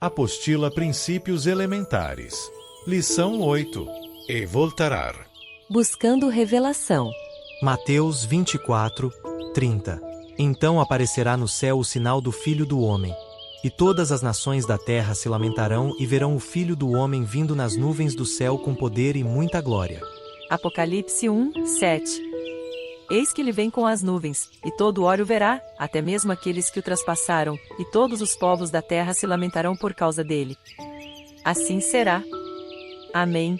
Apostila Princípios Elementares. Lição 8. E voltará. Buscando revelação. Mateus 24, 30. Então aparecerá no céu o sinal do Filho do Homem. E todas as nações da terra se lamentarão e verão o Filho do Homem vindo nas nuvens do céu com poder e muita glória. Apocalipse 1, 7. Eis que ele vem com as nuvens, e todo olho verá, até mesmo aqueles que o traspassaram, e todos os povos da terra se lamentarão por causa dele. Assim será. Amém.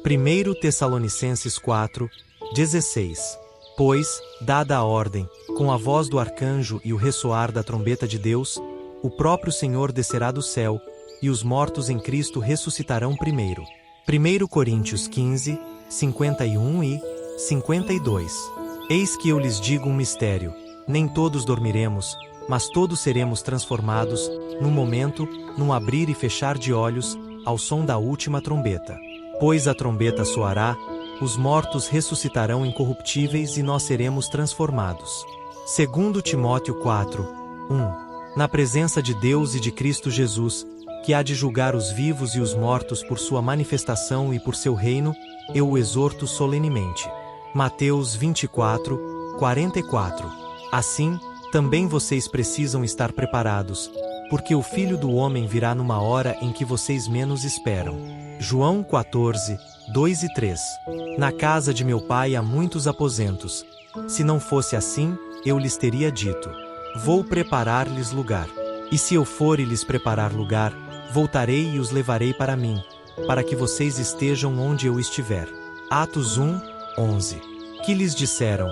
1 Tessalonicenses 4, 16. Pois, dada a ordem, com a voz do arcanjo e o ressoar da trombeta de Deus, o próprio Senhor descerá do céu, e os mortos em Cristo ressuscitarão primeiro. 1 Coríntios 15, 51 e 52. Eis que eu lhes digo um mistério: nem todos dormiremos, mas todos seremos transformados, num momento, num abrir e fechar de olhos, ao som da última trombeta. Pois a trombeta soará, os mortos ressuscitarão incorruptíveis e nós seremos transformados. 2 Timóteo 4, 1. Na presença de Deus e de Cristo Jesus, que há de julgar os vivos e os mortos por sua manifestação e por seu reino, eu o exorto solenemente. Mateus 24, 44. Assim, também vocês precisam estar preparados, porque o Filho do Homem virá numa hora em que vocês menos esperam. João 14, 2 e 3. Na casa de meu pai há muitos aposentos. Se não fosse assim, eu lhes teria dito: vou preparar-lhes lugar. E se eu for e lhes preparar lugar, voltarei e os levarei para mim, para que vocês estejam onde eu estiver. Atos 1, 11. Que lhes disseram: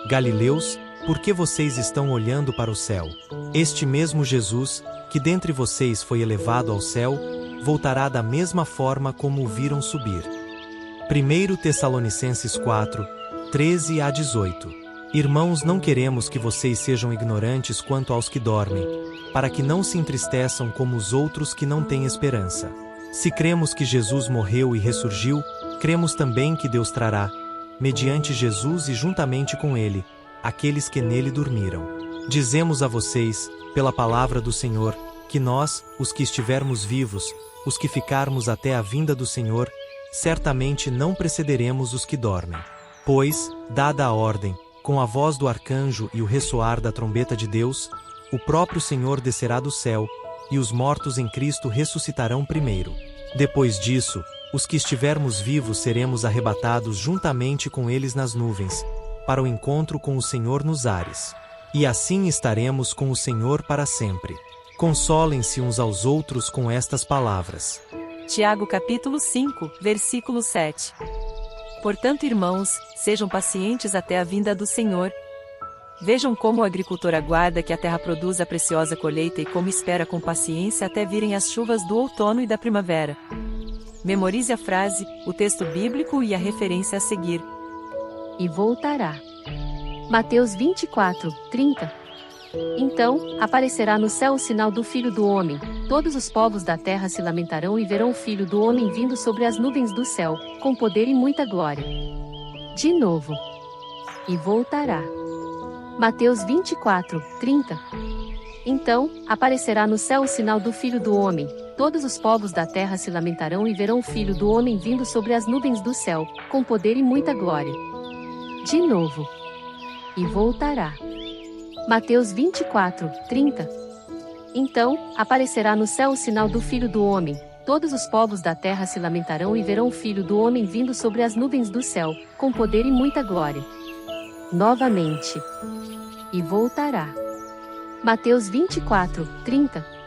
Galileus, por que vocês estão olhando para o céu? Este mesmo Jesus, que dentre vocês foi elevado ao céu, voltará da mesma forma como o viram subir. 1 Tessalonicenses 4, 13 a 18. Irmãos, não queremos que vocês sejam ignorantes quanto aos que dormem, para que não se entristeçam como os outros que não têm esperança. Se cremos que Jesus morreu e ressurgiu, cremos também que Deus trará, mediante Jesus e juntamente com ele, aqueles que nele dormiram. Dizemos a vocês, pela palavra do Senhor, que nós, os que estivermos vivos, os que ficarmos até a vinda do Senhor, certamente não precederemos os que dormem. Pois, dada a ordem, com a voz do arcanjo e o ressoar da trombeta de Deus, o próprio Senhor descerá do céu, e os mortos em Cristo ressuscitarão primeiro. Depois disso, os que estivermos vivos seremos arrebatados juntamente com eles nas nuvens, para o encontro com o Senhor nos ares. E assim estaremos com o Senhor para sempre. Consolem-se uns aos outros com estas palavras. Tiago capítulo 5, versículo 7. Portanto, irmãos, sejam pacientes até a vinda do Senhor. Vejam como o agricultor aguarda que a terra produza a preciosa colheita e como espera com paciência até virem as chuvas do outono e da primavera. Memorize a frase, o texto bíblico e a referência a seguir. E voltará. Mateus 24, 30. Então, aparecerá no céu o sinal do Filho do Homem, todos os povos da terra se lamentarão e verão o Filho do Homem vindo sobre as nuvens do céu, com poder e muita glória. De novo. E voltará. Mateus 24, 30. Então, aparecerá no céu o sinal do Filho do Homem, todos os povos da terra se lamentarão e verão o Filho do Homem vindo sobre as nuvens do céu, com poder e muita glória. De novo. E voltará. Mateus 24, 30. Então, aparecerá no céu o sinal do Filho do Homem, todos os povos da terra se lamentarão e verão o Filho do Homem vindo sobre as nuvens do céu, com poder e muita glória. Novamente. E voltará. Mateus 24, 30.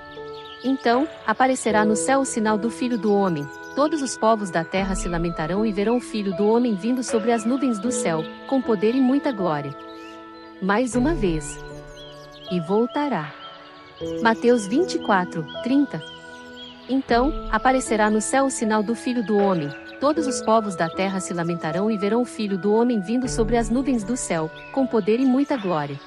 Então, aparecerá no céu o sinal do Filho do Homem, todos os povos da terra se lamentarão e verão o Filho do Homem vindo sobre as nuvens do céu, com poder e muita glória. Mais uma vez. E voltará. Mateus 24, 30. Então, aparecerá no céu o sinal do Filho do Homem, todos os povos da terra se lamentarão e verão o Filho do Homem vindo sobre as nuvens do céu, com poder e muita glória.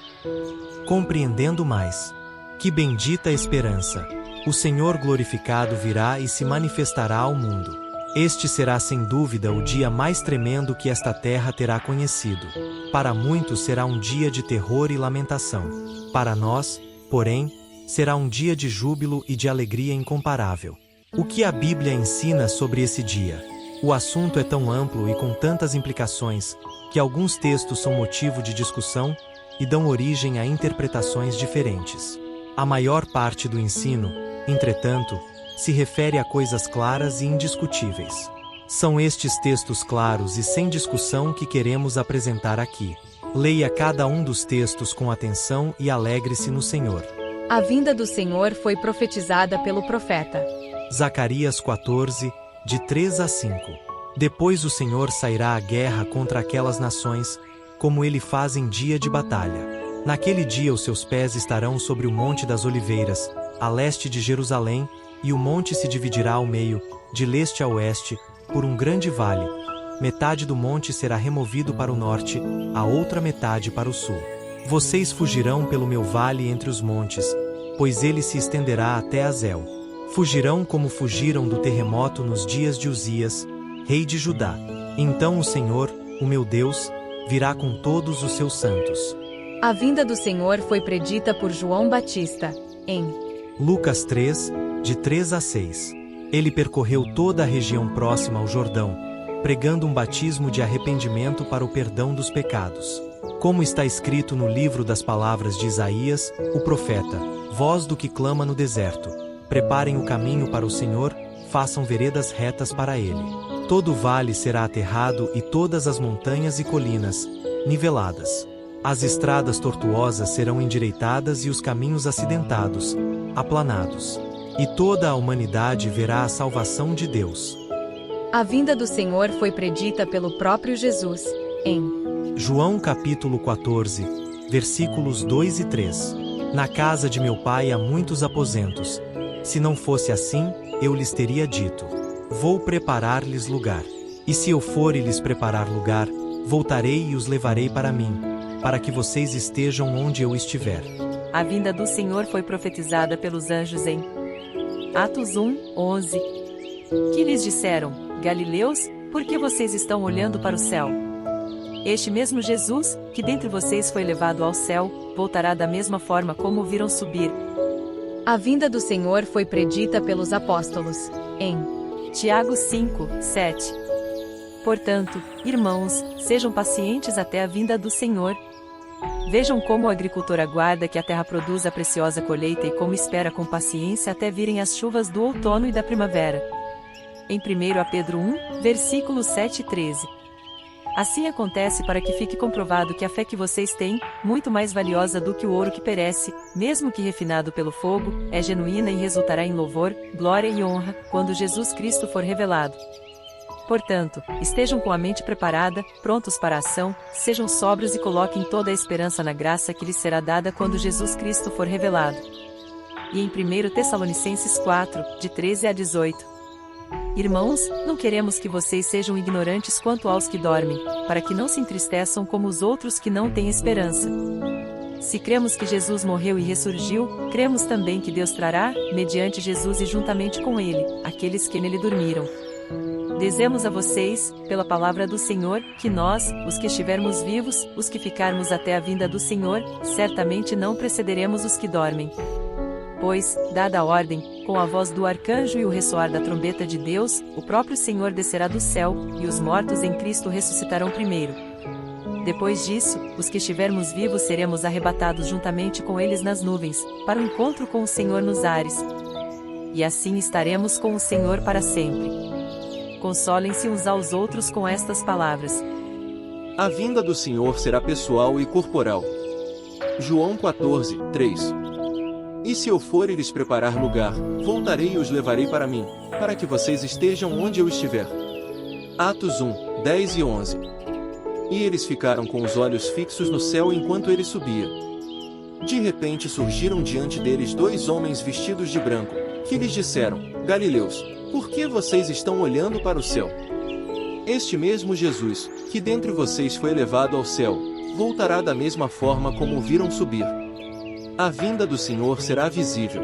Compreendendo mais. Que bendita esperança! O Senhor glorificado virá e se manifestará ao mundo. Este será sem dúvida o dia mais tremendo que esta terra terá conhecido. Para muitos será um dia de terror e lamentação. Para nós, porém, Será um dia de júbilo e de alegria incomparável. O que a Bíblia ensina sobre esse dia? O assunto é tão amplo e com tantas implicações que alguns textos são motivo de discussão e dão origem a interpretações diferentes. A maior parte do ensino, entretanto, se refere a coisas claras e indiscutíveis. São estes textos claros e sem discussão que queremos apresentar aqui. Leia cada um dos textos com atenção e alegre-se no Senhor. A vinda do Senhor foi profetizada pelo profeta. Zacarias 14, de 3 a 5. Depois o Senhor sairá à guerra contra aquelas nações, como ele faz em dia de batalha. Naquele dia os seus pés estarão sobre o Monte das Oliveiras, a leste de Jerusalém, e o monte se dividirá ao meio, de leste a oeste, por um grande vale. Metade do monte será removido para o norte, a outra metade para o sul. Vocês fugirão pelo meu vale entre os montes, pois ele se estenderá até Azel. Fugirão como fugiram do terremoto nos dias de Uzias, rei de Judá. Então o Senhor, o meu Deus, virá com todos os seus santos. A vinda do Senhor foi predita por João Batista, em Lucas 3, de 3 a 6. Ele percorreu toda a região próxima ao Jordão, pregando um batismo de arrependimento para o perdão dos pecados. Como está escrito no livro das palavras de Isaías, o profeta: voz do que clama no deserto, preparem o caminho para o Senhor, façam veredas retas para ele. Todo o vale será aterrado e todas as montanhas e colinas, niveladas. As estradas tortuosas serão endireitadas e os caminhos acidentados, aplanados. E toda a humanidade verá a salvação de Deus. A vinda do Senhor foi predita pelo próprio Jesus, em João capítulo 14, versículos 2 e 3. Na casa de meu pai há muitos aposentos. Se não fosse assim, eu lhes teria dito: vou preparar-lhes lugar. E se eu for e lhes preparar lugar, voltarei e os levarei para mim, para que vocês estejam onde eu estiver. A vinda do Senhor foi profetizada pelos anjos em Atos 1, 11. Que lhes disseram: Galileus, por que vocês estão olhando para o céu? Este mesmo Jesus, que dentre vocês foi levado ao céu, voltará da mesma forma como o viram subir. A vinda do Senhor foi predita pelos apóstolos, em Tiago 5, 7. Portanto, irmãos, sejam pacientes até a vinda do Senhor. Vejam como o agricultor aguarda que a terra produza a preciosa colheita e como espera com paciência até virem as chuvas do outono e da primavera. Em 1 Pedro 1, versículos 7 e 13. Assim acontece para que fique comprovado que a fé que vocês têm, muito mais valiosa do que o ouro que perece, mesmo que refinado pelo fogo, é genuína e resultará em louvor, glória e honra, quando Jesus Cristo for revelado. Portanto, estejam com a mente preparada, prontos para a ação, sejam sóbrios e coloquem toda a esperança na graça que lhes será dada quando Jesus Cristo for revelado. E em 1 Tessalonicenses 4, de 13 a 18. Irmãos, não queremos que vocês sejam ignorantes quanto aos que dormem, para que não se entristeçam como os outros que não têm esperança. Se cremos que Jesus morreu e ressurgiu, cremos também que Deus trará, mediante Jesus e juntamente com ele, aqueles que nele dormiram. Dizemos a vocês, pela palavra do Senhor, que nós, os que estivermos vivos, os que ficarmos até a vinda do Senhor, certamente não precederemos os que dormem. Pois, dada a ordem, com a voz do arcanjo e o ressoar da trombeta de Deus, o próprio Senhor descerá do céu, e os mortos em Cristo ressuscitarão primeiro. Depois disso, os que estivermos vivos seremos arrebatados juntamente com eles nas nuvens, para o encontro com o Senhor nos ares. E assim estaremos com o Senhor para sempre. Consolem-se uns aos outros com estas palavras. A vinda do Senhor será pessoal e corporal. João 14, 3. E se eu for e lhes preparar lugar, voltarei e os levarei para mim, para que vocês estejam onde eu estiver. Atos 1, 10 e 11. E eles ficaram com os olhos fixos no céu enquanto ele subia. De repente surgiram diante deles dois homens vestidos de branco, que lhes disseram: Galileus, por que vocês estão olhando para o céu? Este mesmo Jesus, que dentre vocês foi elevado ao céu, voltará da mesma forma como o viram subir. A vinda do Senhor será visível.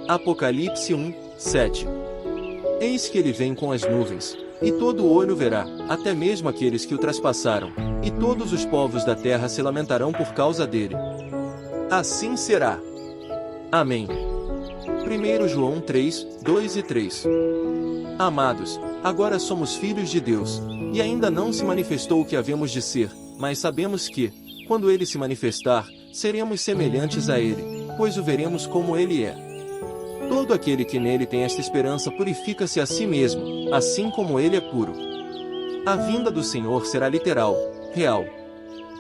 Apocalipse 1, 7. Eis que ele vem com as nuvens, e todo o olho verá, até mesmo aqueles que o traspassaram, e todos os povos da terra se lamentarão por causa dele. Assim será. Amém. 1 João 3, 2 e 3. Amados, agora somos filhos de Deus, e ainda não se manifestou o que havemos de ser, mas sabemos que, quando ele se manifestar, seremos semelhantes a ele, pois o veremos como ele é. Todo aquele que nele tem esta esperança purifica-se a si mesmo, assim como ele é puro. A vinda do Senhor será literal, real.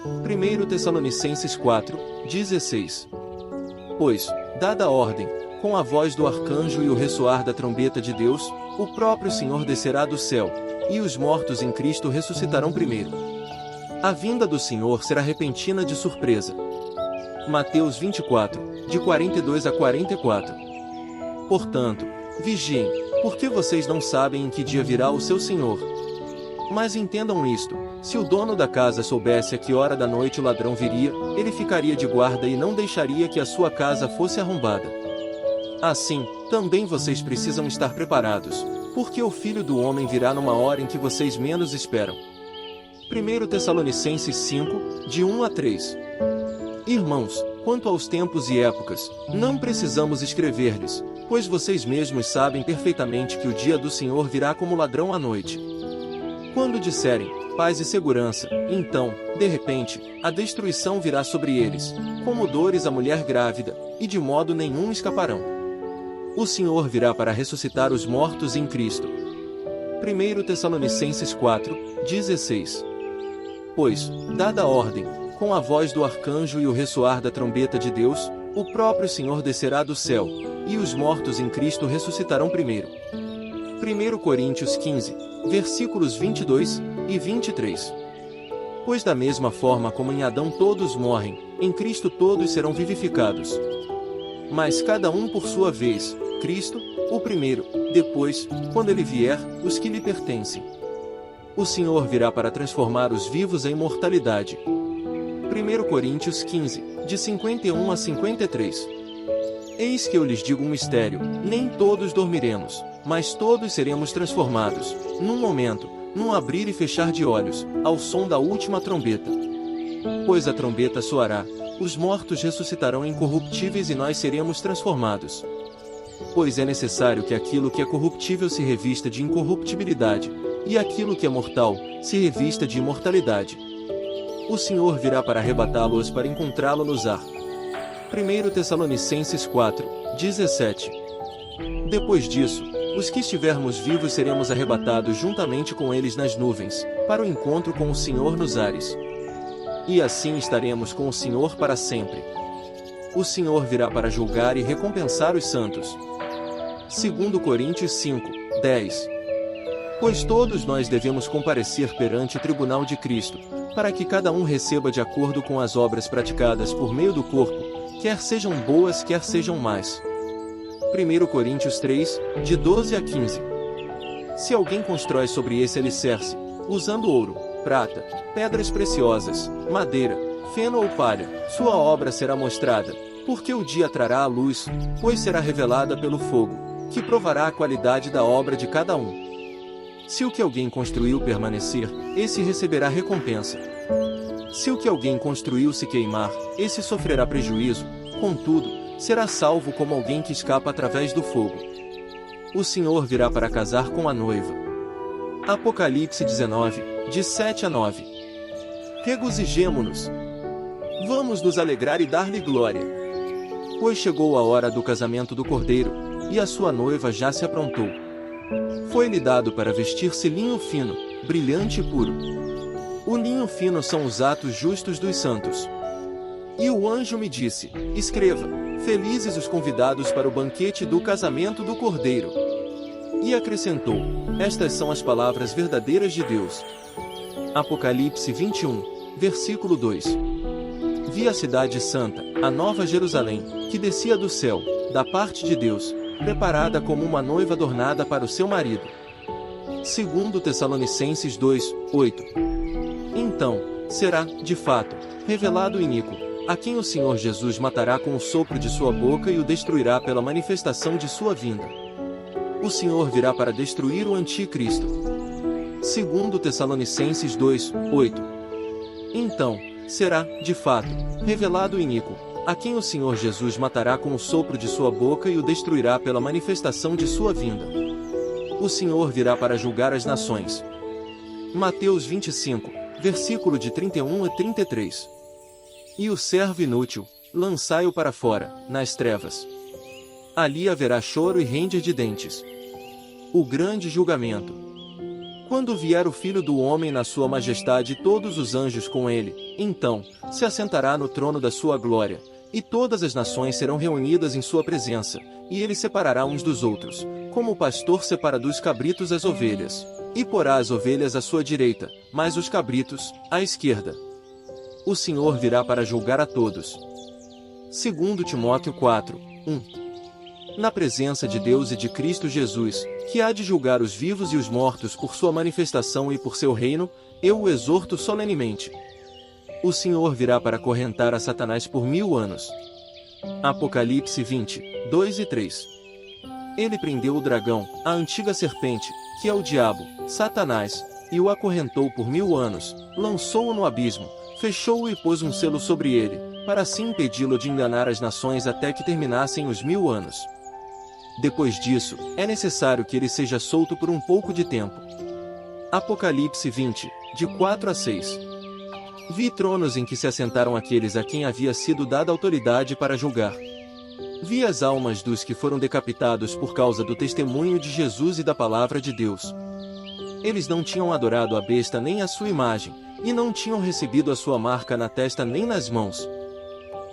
1 Tessalonicenses 4, 16. Pois, dada a ordem, com a voz do arcanjo e o ressoar da trombeta de Deus, o próprio Senhor descerá do céu, e os mortos em Cristo ressuscitarão primeiro. A vinda do Senhor será repentina de surpresa. Mateus 24, de 42 a 44. Portanto, vigiem, porque vocês não sabem em que dia virá o seu Senhor. Mas entendam isto: se o dono da casa soubesse a que hora da noite o ladrão viria, ele ficaria de guarda e não deixaria que a sua casa fosse arrombada. Assim, também vocês precisam estar preparados, porque o Filho do Homem virá numa hora em que vocês menos esperam. 1 Tessalonicenses 5, de 1 a 3. Irmãos, quanto aos tempos e épocas, não precisamos escrever-lhes, pois vocês mesmos sabem perfeitamente que o dia do Senhor virá como ladrão à noite. Quando disserem, paz e segurança, então, de repente, a destruição virá sobre eles, como dores à mulher grávida, e de modo nenhum escaparão. O Senhor virá para ressuscitar os mortos em Cristo. 1 Tessalonicenses 4, 16. Pois, dada a ordem, com a voz do arcanjo e o ressoar da trombeta de Deus, o próprio Senhor descerá do céu, e os mortos em Cristo ressuscitarão primeiro. 1 Coríntios 15, versículos 22 e 23. Pois da mesma forma como em Adão todos morrem, em Cristo todos serão vivificados. Mas cada um por sua vez, Cristo, o primeiro, depois, quando ele vier, os que lhe pertencem. O Senhor virá para transformar os vivos em imortalidade. 1 Coríntios 15, de 51 a 53. Eis que eu lhes digo um mistério: nem todos dormiremos, mas todos seremos transformados, num momento, num abrir e fechar de olhos, ao som da última trombeta. Pois a trombeta soará, os mortos ressuscitarão incorruptíveis e nós seremos transformados. Pois é necessário que aquilo que é corruptível se revista de incorruptibilidade, e aquilo que é mortal, se revista de imortalidade. O Senhor virá para arrebatá-los para encontrá-lo nos ar. 1 Tessalonicenses 4, 17. Depois disso, os que estivermos vivos seremos arrebatados juntamente com eles nas nuvens, para o encontro com o Senhor nos ares. E assim estaremos com o Senhor para sempre. O Senhor virá para julgar e recompensar os santos. 2 Coríntios 5, 10. Pois todos nós devemos comparecer perante o tribunal de Cristo, para que cada um receba de acordo com as obras praticadas por meio do corpo, quer sejam boas quer sejam más. 1 Coríntios 3, de 12 a 15. Se alguém constrói sobre esse alicerce, usando ouro, prata, pedras preciosas, madeira, feno ou palha, sua obra será mostrada, porque o dia trará a luz, pois será revelada pelo fogo, que provará a qualidade da obra de cada um. Se o que alguém construiu permanecer, esse receberá recompensa. Se o que alguém construiu se queimar, esse sofrerá prejuízo, contudo, será salvo como alguém que escapa através do fogo. O Senhor virá para casar com a noiva. Apocalipse 19, de 7 a 9. Regozijemo-nos. Vamos nos alegrar e dar-lhe glória. Pois chegou a hora do casamento do Cordeiro, e a sua noiva já se aprontou. Foi-lhe dado para vestir-se linho fino, brilhante e puro. O linho fino são os atos justos dos santos. E o anjo me disse: escreva, felizes os convidados para o banquete do casamento do Cordeiro. E acrescentou: estas são as palavras verdadeiras de Deus. Apocalipse 21, versículo 2. Vi a cidade santa, a nova Jerusalém, que descia do céu, da parte de Deus, preparada como uma noiva adornada para o seu marido. 2 Tessalonicenses 2, 8. Então, será, de fato, revelado o iníquo, a quem o Senhor Jesus matará com o sopro de sua boca e o destruirá pela manifestação de sua vinda. O Senhor virá para destruir o anticristo. 2 Tessalonicenses 2, 8. Então, será, de fato, revelado o iníquo, a quem o Senhor Jesus matará com o sopro de sua boca e o destruirá pela manifestação de sua vinda. O Senhor virá para julgar as nações. Mateus 25, versículo de 31 a 33. E o servo inútil, lançai-o para fora, nas trevas. Ali haverá choro e ranger de dentes. O grande julgamento. Quando vier o Filho do Homem na sua majestade e todos os anjos com ele, então, se assentará no trono da sua glória, e todas as nações serão reunidas em sua presença, e ele separará uns dos outros, como o pastor separa dos cabritos as ovelhas, e porá as ovelhas à sua direita, mas os cabritos, à esquerda. O Senhor virá para julgar a todos. 2 Timóteo 4, 1. Na presença de Deus e de Cristo Jesus, que há de julgar os vivos e os mortos por sua manifestação e por seu reino, eu o exorto solenemente. O Senhor virá para acorrentar a Satanás por 1000 anos. Apocalipse 20, 2 e 3. Ele prendeu o dragão, a antiga serpente, que é o diabo, Satanás, e o acorrentou por 1000 anos, lançou-o no abismo, fechou-o e pôs um selo sobre ele, para assim impedi-lo de enganar as nações até que terminassem os 1000 anos. Depois disso, é necessário que ele seja solto por um pouco de tempo. Apocalipse 20, de 4 a 6. Vi tronos em que se assentaram aqueles a quem havia sido dada autoridade para julgar. Vi as almas dos que foram decapitados por causa do testemunho de Jesus e da palavra de Deus. Eles não tinham adorado a besta nem a sua imagem, e não tinham recebido a sua marca na testa nem nas mãos.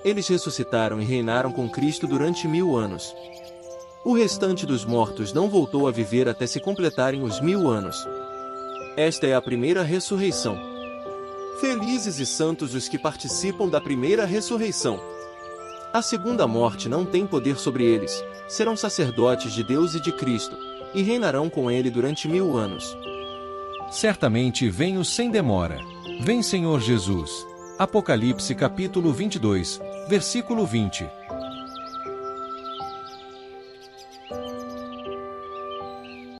Eles ressuscitaram e reinaram com Cristo durante 1000 anos. O restante dos mortos não voltou a viver até se completarem os 1000 anos. Esta é a primeira ressurreição. Felizes e santos os que participam da primeira ressurreição. A segunda morte não tem poder sobre eles, serão sacerdotes de Deus e de Cristo, e reinarão com ele durante 1000 anos. Certamente venho sem demora. Vem, Senhor Jesus. Apocalipse capítulo 22, versículo 20.